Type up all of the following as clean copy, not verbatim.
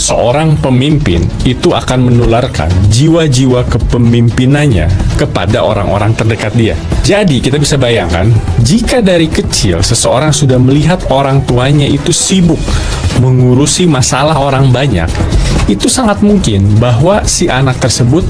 seorang pemimpin itu akan menularkan jiwa-jiwa kepemimpinannya kepada orang-orang terdekat dia. Jadi kita bisa bayangkan, jika dari kecil seseorang sudah melihat orang tuanya itu sibuk mengurusi masalah orang banyak, itu sangat mungkin bahwa si anak tersebut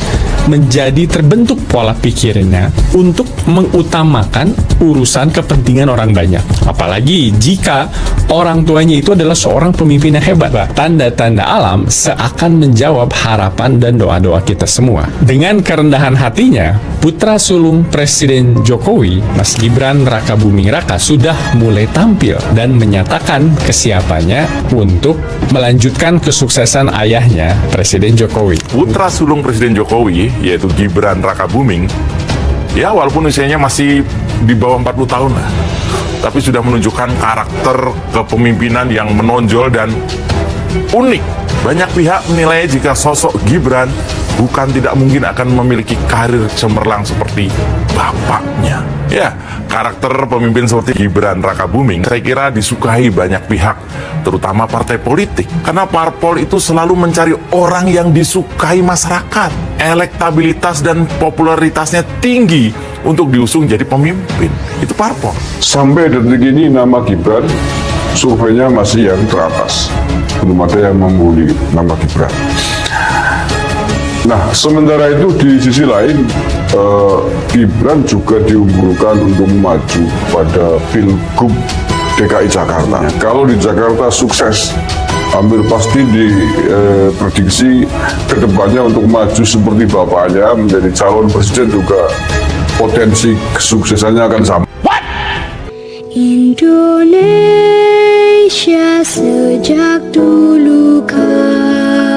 menjadi terbentuk pola pikirnya untuk mengutamakan urusan kepentingan orang banyak. Apalagi jika orang tuanya itu adalah seorang pemimpin yang hebat. Tanda-tanda alam seakan menjawab harapan dan doa-doa kita semua. Dengan kerendahan hatinya, putra sulung Presiden Jokowi, Mas Gibran Rakabuming Raka, sudah mulai tampil dan menyatakan kesiapannya untuk melanjutkan kesuksesan ayahnya, Presiden Jokowi. Putra sulung Presiden Jokowi, yaitu Gibran Rakabuming, ya walaupun usianya masih di bawah 40 tahun lah, tapi sudah menunjukkan karakter kepemimpinan yang menonjol dan unik. Banyak pihak menilai jika sosok Gibran bukan tidak mungkin akan memiliki karir cemerlang seperti bapaknya. Ya, karakter pemimpin seperti Gibran Rakabuming saya kira disukai banyak pihak, terutama partai politik. Karena parpol itu selalu mencari orang yang disukai masyarakat. Elektabilitas dan popularitasnya tinggi untuk diusung jadi pemimpin. Itu parpol. Sampai detik ini nama Gibran surveinya masih yang teratas. Belum ada yang membuli nama Gibran. Nah, sementara itu di sisi lain, Gibran juga diunggulkan untuk maju pada Pilgub DKI Jakarta. Kalau di Jakarta sukses, hampir pasti diprediksi kedepannya untuk maju seperti bapaknya menjadi calon presiden juga potensi kesuksesannya akan sama. Indonesia sejak dulu kala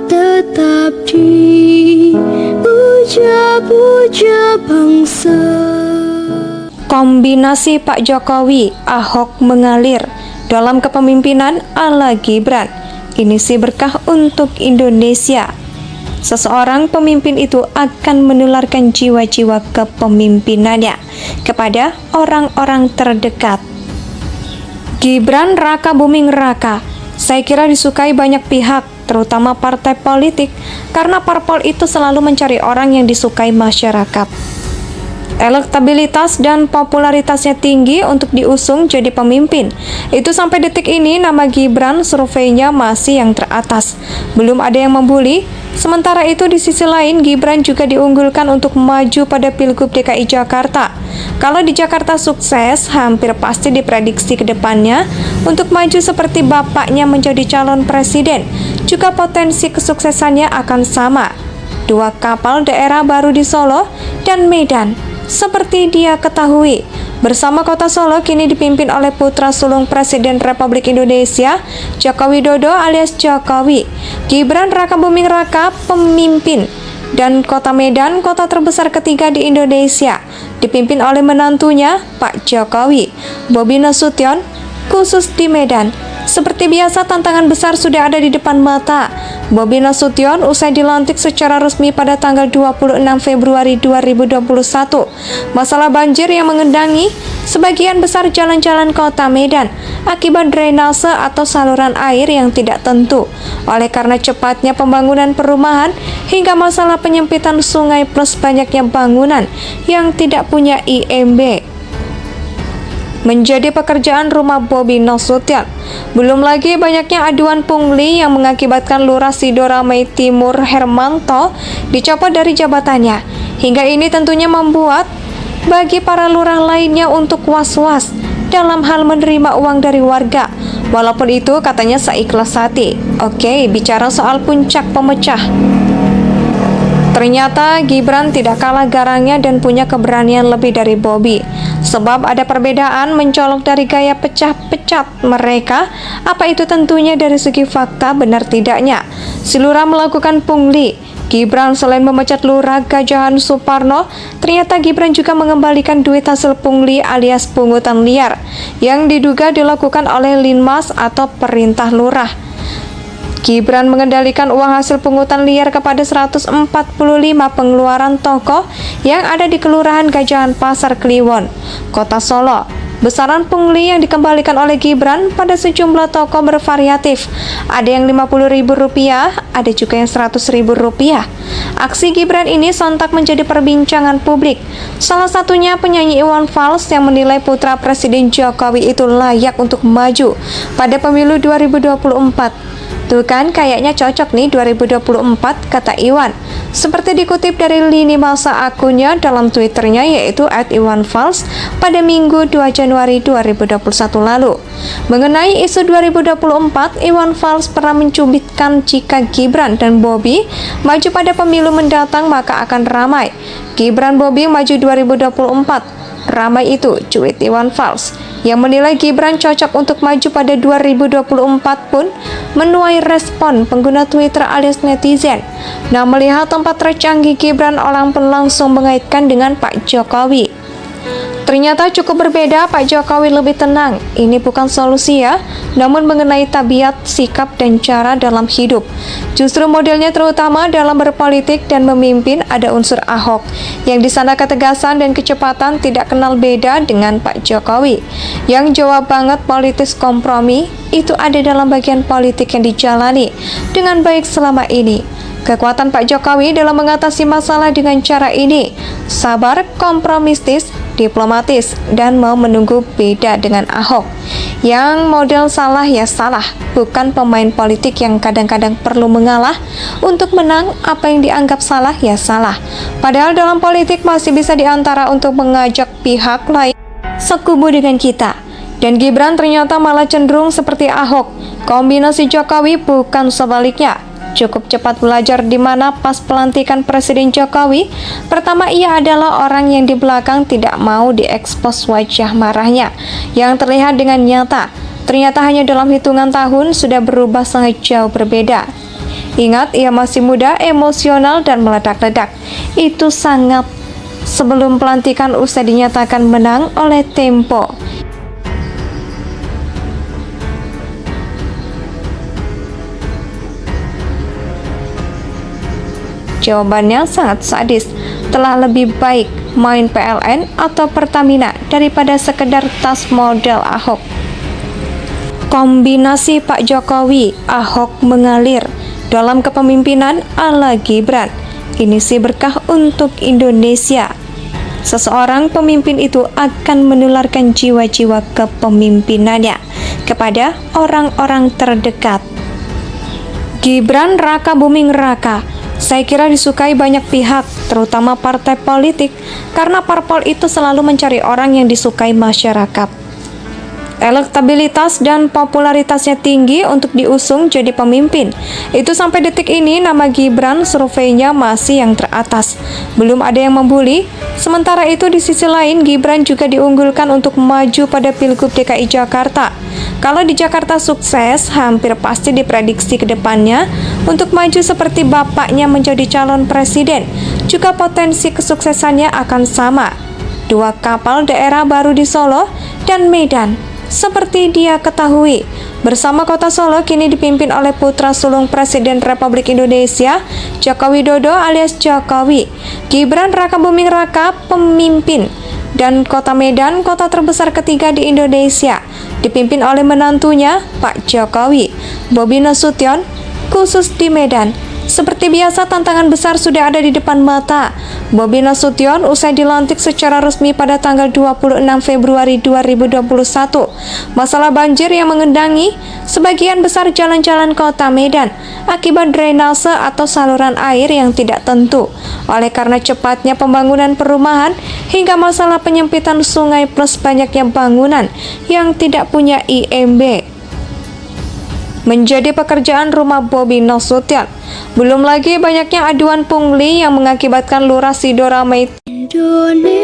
tetap dipuja-puja bangsa. Kombinasi Pak Jokowi, Ahok mengalir dalam kepemimpinan ala Gibran. Ini sih berkah untuk Indonesia. Seseorang pemimpin itu akan menularkan jiwa-jiwa kepemimpinannya kepada orang-orang terdekat. Gibran Rakabuming Raka, saya kira disukai banyak pihak, terutama partai politik, karena parpol itu selalu mencari orang yang disukai masyarakat. Elektabilitas dan popularitasnya tinggi untuk diusung jadi pemimpin. Itu sampai detik ini nama Gibran surveinya masih yang teratas. Belum ada yang membuli. Sementara itu di sisi lain Gibran juga diunggulkan untuk maju pada Pilgub DKI Jakarta. Kalau di Jakarta sukses, hampir pasti diprediksi ke depannya untuk maju seperti bapaknya menjadi calon presiden. Juga potensi kesuksesannya akan sama. 2 kapal daerah baru di Solo dan Medan. Seperti dia ketahui, bersama Kota Solo kini dipimpin oleh putra sulung Presiden Republik Indonesia, Joko Widodo alias Jokowi. Gibran Rakabuming Raka pemimpin, dan Kota Medan, kota terbesar ketiga di Indonesia, dipimpin oleh menantunya, Pak Jokowi, Bobi Nasution, khusus di Medan. Seperti biasa, tantangan besar sudah ada di depan mata. Bobi Nasution usai dilantik secara resmi pada tanggal 26 Februari 2021. Masalah banjir yang mengendangi sebagian besar jalan-jalan kota Medan akibat drainase atau saluran air yang tidak tentu. Oleh karena cepatnya pembangunan perumahan hingga masalah penyempitan sungai plus banyaknya bangunan yang tidak punya IMB menjadi pekerjaan rumah Bobi Nasution. Belum lagi banyaknya aduan pungli yang mengakibatkan Lurah Sidoramai Timur Hermanto dicopot dari jabatannya. Hingga ini tentunya membuat bagi para lurah lainnya untuk was-was dalam hal menerima uang dari warga. Walaupun itu katanya seikhlas hati. Oke, bicara soal puncak pemecah. Ternyata Gibran tidak kalah garangnya dan punya keberanian lebih dari Bobi. Sebab ada perbedaan mencolok dari gaya pecah-pecat mereka. Apa itu tentunya dari segi fakta benar tidaknya. Si lurah melakukan pungli. Gibran selain memecat Lurah Gajahan Suparno, ternyata Gibran juga mengembalikan duit hasil pungli alias pungutan liar yang diduga dilakukan oleh Linmas atau perintah lurah. Gibran mengendalikan uang hasil pungutan liar kepada 145 pengeluaran toko yang ada di Kelurahan Gajahan Pasar Kliwon, Kota Solo. Besaran pungli yang dikembalikan oleh Gibran pada sejumlah toko bervariatif. Ada yang Rp50.000, ada juga yang Rp100.000. Aksi Gibran ini sontak menjadi perbincangan publik. Salah satunya penyanyi Iwan Fals yang menilai putra Presiden Jokowi itu layak untuk maju pada pemilu 2024. Tuh kan, kayaknya cocok nih 2024, kata Iwan. Seperti dikutip dari lini masa akunnya dalam Twitternya yaitu @iwanfals pada Minggu 2 Januari 2021 lalu. Mengenai isu 2024, Iwan Fals pernah mencubitkan jika Gibran dan Bobi maju pada pemilu mendatang maka akan ramai. Gibran Bobi maju 2024. Ramai itu, cuit Iwan Fals, yang menilai Gibran cocok untuk maju pada 2024 pun menuai respon pengguna Twitter alias netizen. Nah, melihat tempat tercanggih Gibran, orang pun langsung mengaitkan dengan Pak Jokowi. Ternyata cukup berbeda, Pak Jokowi lebih tenang. Ini bukan solusi ya, namun mengenai tabiat, sikap, dan cara dalam hidup. Justru modelnya terutama dalam berpolitik dan memimpin ada unsur Ahok, yang di sana ketegasan dan kecepatan tidak kenal beda dengan Pak Jokowi. Yang jawab banget politis kompromi, itu ada dalam bagian politik yang dijalani dengan baik selama ini. Kekuatan Pak Jokowi dalam mengatasi masalah dengan cara ini, sabar, kompromistis, diplomatis, dan mau menunggu beda dengan Ahok. Yang model salah ya salah, bukan pemain politik yang kadang-kadang perlu mengalah untuk menang. Apa yang dianggap salah ya salah. Padahal dalam politik masih bisa diantara untuk mengajak pihak lain sekubu dengan kita. Dan Gibran ternyata malah cenderung seperti Ahok. Kombinasi Jokowi bukan sebaliknya. Cukup cepat belajar di mana pas pelantikan Presiden Jokowi. Pertama, ia adalah orang yang di belakang tidak mau diekspos wajah marahnya yang terlihat dengan nyata. Ternyata hanya dalam hitungan tahun sudah berubah sangat jauh berbeda. Ingat, ia masih muda, emosional, dan meledak-ledak. Itu sangat sebelum pelantikan usai dinyatakan menang oleh Tempo. Jawabannya sangat sadis. Telah lebih baik main PLN atau Pertamina daripada sekedar tas model Ahok. Kombinasi Pak Jokowi, Ahok mengalir dalam kepemimpinan ala Gibran. Ini sih berkah untuk Indonesia. Seseorang pemimpin itu akan menularkan jiwa-jiwa kepemimpinannya kepada orang-orang terdekat. Gibran Raka Buming Raka, saya kira disukai banyak pihak, terutama partai politik, karena parpol itu selalu mencari orang yang disukai masyarakat. Elektabilitas dan popularitasnya tinggi untuk diusung jadi pemimpin. Itu sampai detik ini nama Gibran surveinya masih yang teratas. Belum ada yang membuli. Sementara itu di sisi lain Gibran juga diunggulkan untuk maju pada Pilgub DKI Jakarta. Kalau di Jakarta sukses, hampir pasti diprediksi ke depannya untuk maju seperti bapaknya menjadi calon presiden. Juga potensi kesuksesannya akan sama. 2 kapal daerah baru di Solo dan Medan. Seperti dia ketahui, bersama Kota Solo kini dipimpin oleh putra sulung Presiden Republik Indonesia, Joko Widodo alias Jokowi. Gibran Raka Buming Raka pemimpin. Dan Kota Medan, kota terbesar ketiga di Indonesia, dipimpin oleh menantunya, Pak Jokowi, Bobi Nasution, khusus di Medan. Seperti biasa, tantangan besar sudah ada di depan mata. Bobi Nasution usai dilantik secara resmi pada tanggal 26 Februari 2021. Masalah banjir yang mengendangi sebagian besar jalan-jalan kota Medan akibat drainase atau saluran air yang tidak tentu. Oleh karena cepatnya pembangunan perumahan hingga masalah penyempitan sungai plus banyaknya bangunan yang tidak punya IMB. Menjadi pekerjaan rumah Bobi Nasution. Belum lagi banyaknya aduan pungli yang mengakibatkan Lurah Sidoramai Indonesia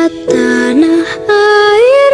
tanah air